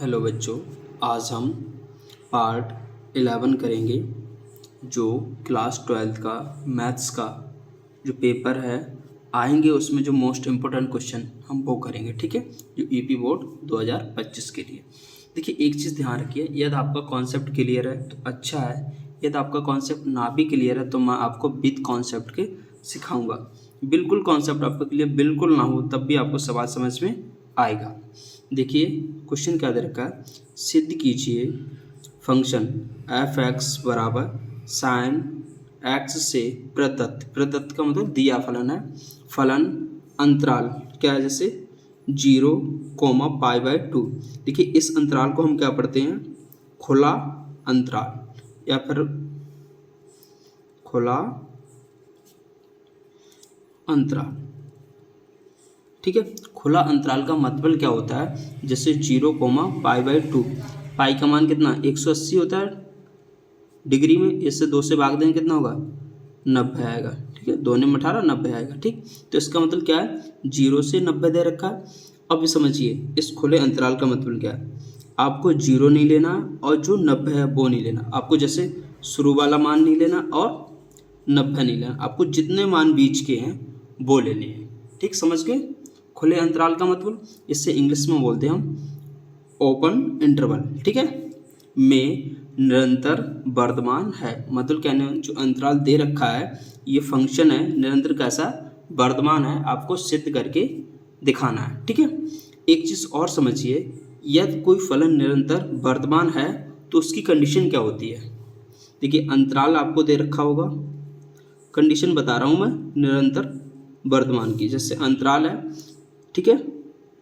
Hello बच्चों, आज हम पार्ट 11 करेंगे। जो क्लास 12th का मैथ्स का जो पेपर है आएंगे उसमें जो मोस्ट इम्पोर्टेंट क्वेश्चन हम वो करेंगे, ठीक है। जो यूपी बोर्ड 2025 के लिए। देखिए, एक चीज़ ध्यान रखिए, यदि आपका कॉन्सेप्ट क्लियर है तो अच्छा है, यदि आपका कॉन्सेप्ट ना भी क्लियर है तो मैं आपको विद कॉन्सेप्ट के सिखाऊंगा। बिल्कुल कॉन्सेप्ट आपका क्लियर बिल्कुल ना हो तब भी आपको सवाल समझ में आएगा। देखिए, क्वेश्चन क्या दे रखा है, सिद्ध कीजिए फंक्शन एफ एक्स बराबर साइन एक्स से प्रदत्त, प्रदत्त का मतलब दिया फलन है, फलन अंतराल क्या है, जैसे 0, π/2। देखिए, इस अंतराल को हम क्या पढ़ते हैं, खुला अंतराल या फिर खुला अंतराल, ठीक है। खुला अंतराल का मतलब क्या होता है, जैसे 0, π/2, पाई का मान कितना 180 होता है डिग्री में, इससे 2 से भाग देंगे कितना होगा 90 आएगा, ठीक है। 2 ने 18 90 आएगा, ठीक। तो इसका मतलब क्या है, 0 से 90 दे रखा है। अब समझिए इस खुले अंतराल का मतलब क्या है, आपको 0 नहीं लेना और जो 90 है वो नहीं लेना, आपको जैसे शुरू वाला मान नहीं लेना और 90 नहीं लेना, आपको जितने मान बीच के हैं वो लेने हैं, ठीक। समझ गए खुले अंतराल का मतलब, इससे इंग्लिश में बोलते हैं हम ओपन इंटरवल, ठीक है। में निरंतर वर्धमान है, मतलब कहने जो अंतराल दे रखा है ये फंक्शन है निरंतर कैसा वर्धमान है, आपको सिद्ध करके दिखाना है, ठीक है। एक चीज़ और समझिए, यदि कोई फलन निरंतर वर्धमान है तो उसकी कंडीशन क्या होती है। देखिए, अंतराल आपको दे रखा होगा, कंडीशन बता रहा हूँ मैं निरंतर वर्धमान की, जैसे अंतराल है, ठीक है,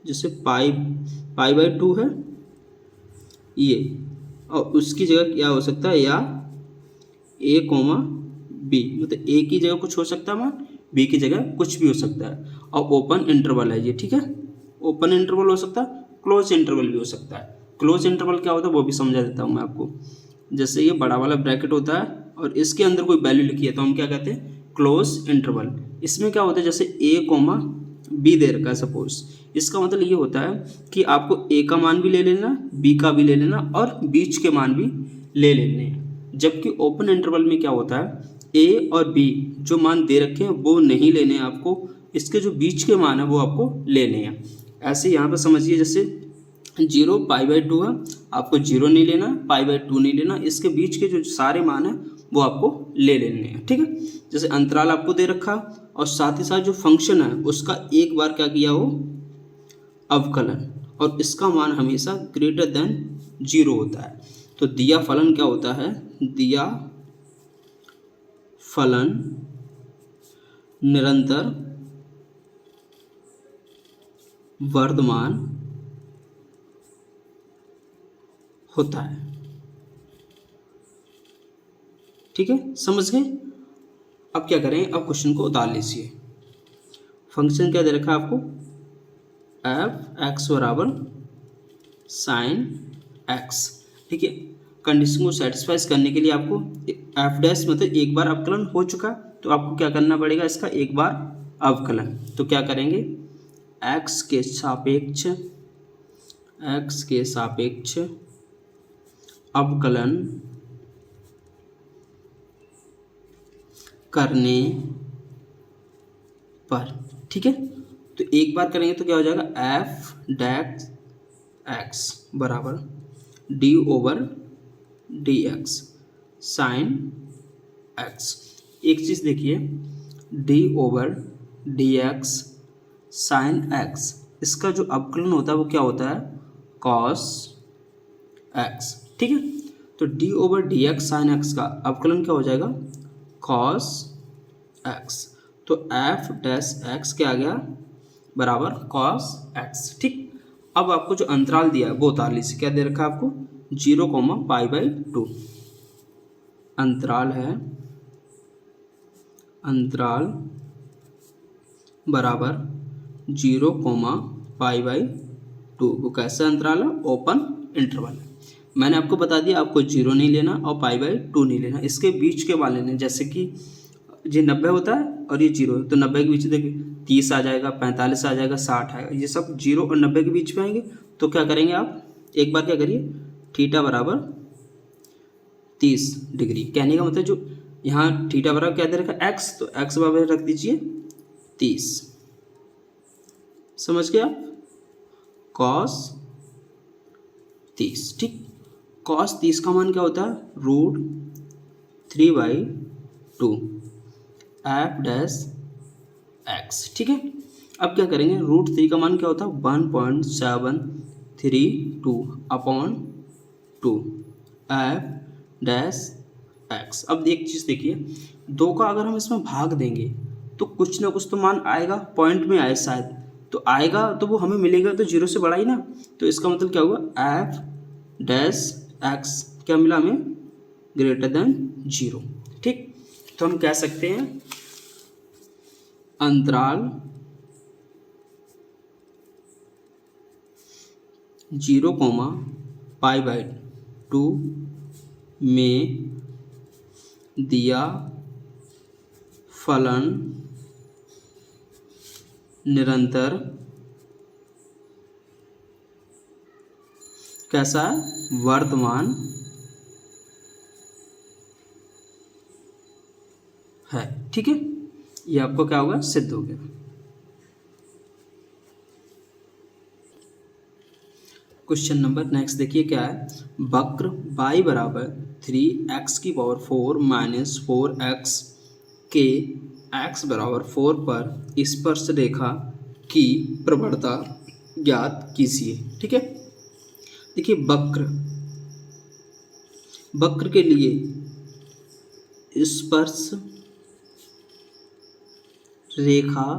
जैसे π/2 है ये, और उसकी जगह क्या हो सकता है, या a, b, मतलब a की जगह कुछ हो सकता है मान, b की जगह कुछ भी हो सकता है, और ओपन इंटरवल है ये, ठीक है। ओपन इंटरवल हो सकता है, क्लोज इंटरवल भी हो सकता है। क्लोज इंटरवल क्या होता है वो भी समझा देता हूँ मैं आपको। जैसे ये बड़ा वाला ब्रैकेट होता है और इसके अंदर कोई वैल्यू लिखी है तो हम क्या कहते हैं, क्लोज इंटरवल। इसमें क्या होता है, जैसे a, b दे रखा है सपोज, इसका मतलब ये होता है कि आपको a का मान भी ले लेना, b का भी ले लेना और बीच के मान भी ले लेने हैं। जबकि ओपन इंटरवल में क्या होता है, a और b जो मान दे रखे हैं वो नहीं लेने हैं आपको, इसके जो बीच के मान है वो आपको लेने हैं। ऐसे यहाँ पर समझिए, जैसे 0, π/2 है, आपको 0 नहीं लेना, π/2 नहीं लेना, इसके बीच के जो सारे मान हैं वो आपको ले लेने हैं, ठीक है। जैसे अंतराल आपको दे रखा और साथ ही साथ जो फंक्शन है उसका एक बार क्या किया हो, अवकलन, और इसका मान हमेशा ग्रेटर देन 0 होता है। तो दिया फलन क्या होता है, दिया फलन निरंतर वर्धमान होता है, ठीक है। समझ गए। अब क्या करें, अब क्वेश्चन को उतार लीजिए। फंक्शन क्या दे रखा है आपको, एफ एक्स बराबर साइन एक्स, ठीक है। कंडीशन को सेटिस्फाइज करने के लिए आपको एफ डैश मतलब एक बार अवकलन हो चुका, तो आपको क्या करना पड़ेगा, इसका एक बार अवकलन। तो क्या करेंगे, एक्स के सापेक्ष अवकलन करने पर, ठीक है। तो एक बार करेंगे तो क्या हो जाएगा, एफ डैश एक्स बराबर d/dx साइन एक्स। एक चीज़ देखिए, d/dx साइन एक्स, इसका जो अवकलन होता है वो क्या होता है, कॉस एक्स, ठीक है। तो d/dx साइन एक्स का अवकलन क्या हो जाएगा, कॉस एक्स। तो एफ डैश एक्स क्या आ गया, बराबर कॉस एक्स, ठीक। अब आपको जो अंतराल दिया है वो उतार लीजिए। क्या दे रखा है आपको, 0, π/2 अंतराल है, अंतराल बराबर 0, π/2। वो कैसा अंतराल है, ओपन इंटरवल है। मैंने आपको बता दिया आपको 0 नहीं लेना और π/2 नहीं लेना, इसके बीच के मान लेने। जैसे कि ये 90 होता है और ये 0 है, तो 90 के बीच देखिए 30 आ जाएगा, 45 आ जाएगा, 60 आएगा, ये सब 0 और 90 के बीच में आएंगे। तो क्या करेंगे आप, एक बार क्या करिए, थीटा बराबर 30 डिग्री, कहने का मतलब जो यहाँ थीटा बराबर क्या दे रखा है एक्स, तो एक्स बराबर रख दीजिए 30, समझ गए आप, कॉस 30। ठीक, कॉस 30 का मान क्या होता है, √3/2 एफ डैश एक्स। ठीक है, अब क्या करेंगे, √3 का मान क्या होता है 1.732/2 एफ डैश एक्स। अब एक चीज़ देखिए, 2 का अगर हम इसमें भाग देंगे तो कुछ ना कुछ तो मान आएगा, पॉइंट में आए शायद, तो आएगा तो वो हमें मिलेगा तो 0 से बड़ा ही ना, तो इसका मतलब क्या हुआ, एफ डैश एक्स क्या मिला हमें, >0। ठीक, तो हम कह सकते हैं अंतराल 0,π/2 में दिया फलन निरंतर कैसा है, वर्तमान है। ठीक है, ये आपको क्या होगा, सिद्ध हो गया। क्वेश्चन नंबर नेक्स्ट देखिए क्या है, वक्र y बराबर 3x⁴ माइनस 4x के x बराबर 4 पर स्पर्श रेखा की प्रवणता ज्ञात कीजिए। ठीक है, देखिए वक्र के लिए स्पर्श रेखा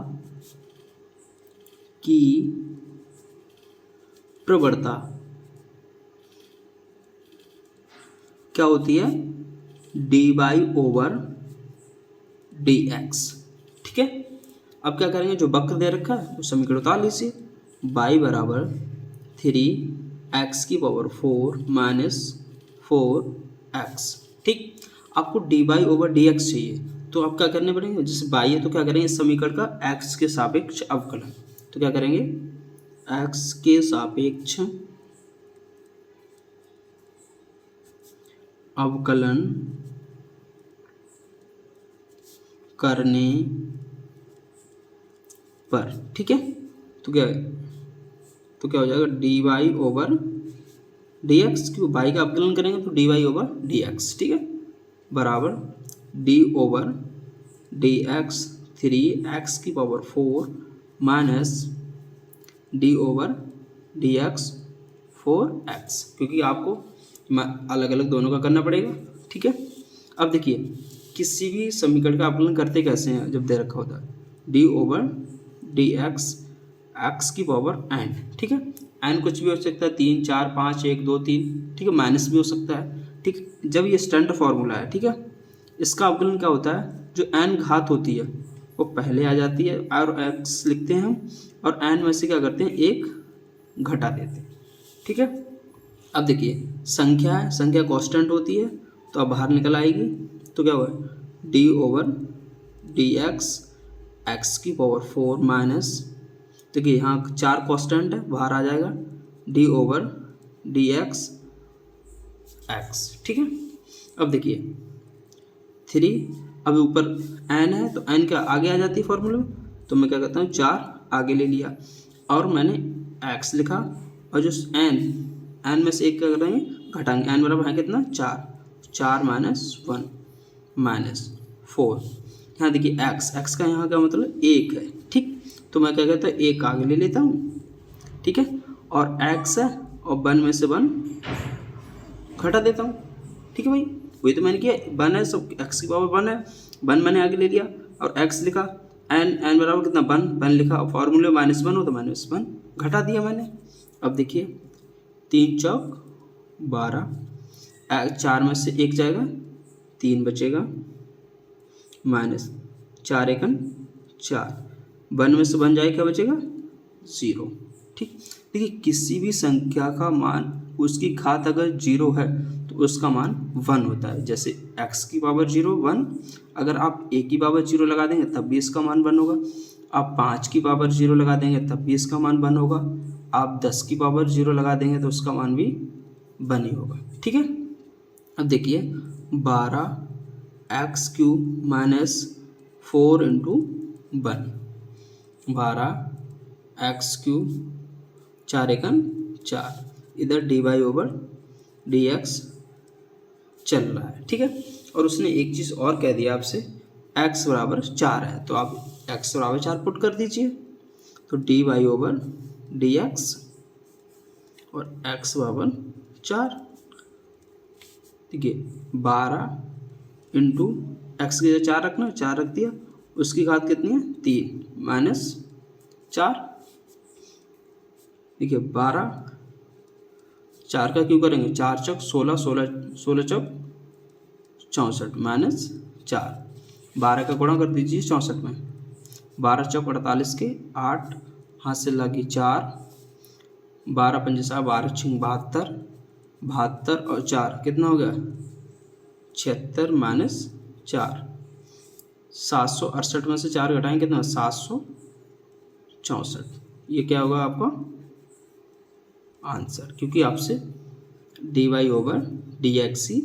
की प्रवणता क्या होती है, dy/dx। ठीक है, अब क्या करेंगे, जो वक्र दे रखा है वो समीकरण उतार लीजिए, y बराबर 3x⁴ माइनस 4x। ठीक, आपको dy/dx चाहिए, तो आप क्या करने पड़ेंगे, जैसे y है तो क्या करेंगे, इस समीकरण का x के सापेक्ष अवकलन, तो क्या करेंगे, x के सापेक्ष अवकलन करने पर, ठीक है, तो क्या हो जाएगा, dy/dx, क्योंकि y का अवकलन करेंगे तो dy/dx। ठीक है, बराबर d/dx 3x⁴ minus d/dx 4x, क्योंकि आपको अलग अलग दोनों का करना पड़ेगा। ठीक है, अब देखिए किसी भी समीकरण का अवकलन करते कैसे हैं, जब दे रखा होता है d/dx x⁴n। ठीक है, n कुछ भी हो सकता है, 3 4 5 1 2 3, ठीक है, माइनस भी हो सकता है। ठीक, जब ये स्टैंडर्ड फार्मूला है, ठीक है, इसका अवकलन क्या होता है, जो n घात होती है वो पहले आ जाती है और x लिखते हैं हम, और n में से क्या करते हैं, एक घटा देते हैं। ठीक है, अब देखिए संख्या है, संख्या कांस्टेंट होती है तो अब बाहर निकल आएगी, तो क्या हुआ, d/dx x⁴ माइनस, देखिए यहाँ 4 कांस्टेंट है, बाहर आ जाएगा d/dx x। ठीक है, अब देखिए 3, अब ऊपर n है तो n क्या आगे आ जाती है फॉर्मूले में, तो मैं क्या करता हूँ 4 आगे ले लिया और मैंने x लिखा, और जो n में से एक क्या करेंगे, घटाएंगे, n बराबर है कितना, 4 माइनस 1 माइनस 4। यहाँ देखिए x का यहाँ क्या मतलब 1 है। ठीक, तो मैं क्या कहता हूँ 1 आगे ले लेता हूँ। ठीक है, और x है और 1 में से 1 घटा देता हूँ। ठीक है भाई, वही तो मैंने किया, 1 है, सब x⁴ 1 है, 1 मैंने आगे ले लिया और x लिखा, n बराबर कितना 1 लिखा, और फॉर्मूले में -1 हो तो -1 घटा दिया मैंने। अब देखिए 3 चौक 12, 4 में से 1 जाएगा, 3 बचेगा, माइनस 4 एकन 4, 1 में से 1 जाएगा, क्या बचेगा, 0। ठीक, देखिए किसी भी संख्या का मान उसकी घात अगर 0 है तो उसका मान 1 होता है। जैसे x⁴ 1, अगर आप a⁴ लगा देंगे तब भी इसका मान 1 होगा, आप 5⁴ लगा देंगे तब भी इसका मान 1 होगा, आप 10 की पावर 0 लगा देंगे तो उसका मान भी 1 ही होगा। ठीक है, अब देखिए 12x³ - 4 × 1, 12x³ 4 एकम 4, इधर dy/dx चल रहा है। ठीक है, और उसने एक चीज़ और कह दिया आपसे, x बराबर 4 है, तो आप x बराबर 4 पुट कर दीजिए, तो dy/dx और x बराबर 4। देखिए 12 इंटू एक्स की जगह 4 रखना, 4 रख दिया, उसकी घात कितनी है 3 - 4। देखिए 12, 4 का क्यों करेंगे, 4 चौक 16, 16 चौक 64 - 4, 12 का गुणा कर दीजिए 64 में, 12 चौक 48 के 8, हाथ से लगी 4, 12 पंजे 7, 12 छिंग 72, 72 और 4 कितना हो गया 76 - 4, 768 में से 4 घटाएं कितना 764, ये क्या होगा आपका आंसर, क्योंकि आपसे dy/dx ही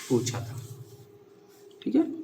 पूछा था। ठीक है।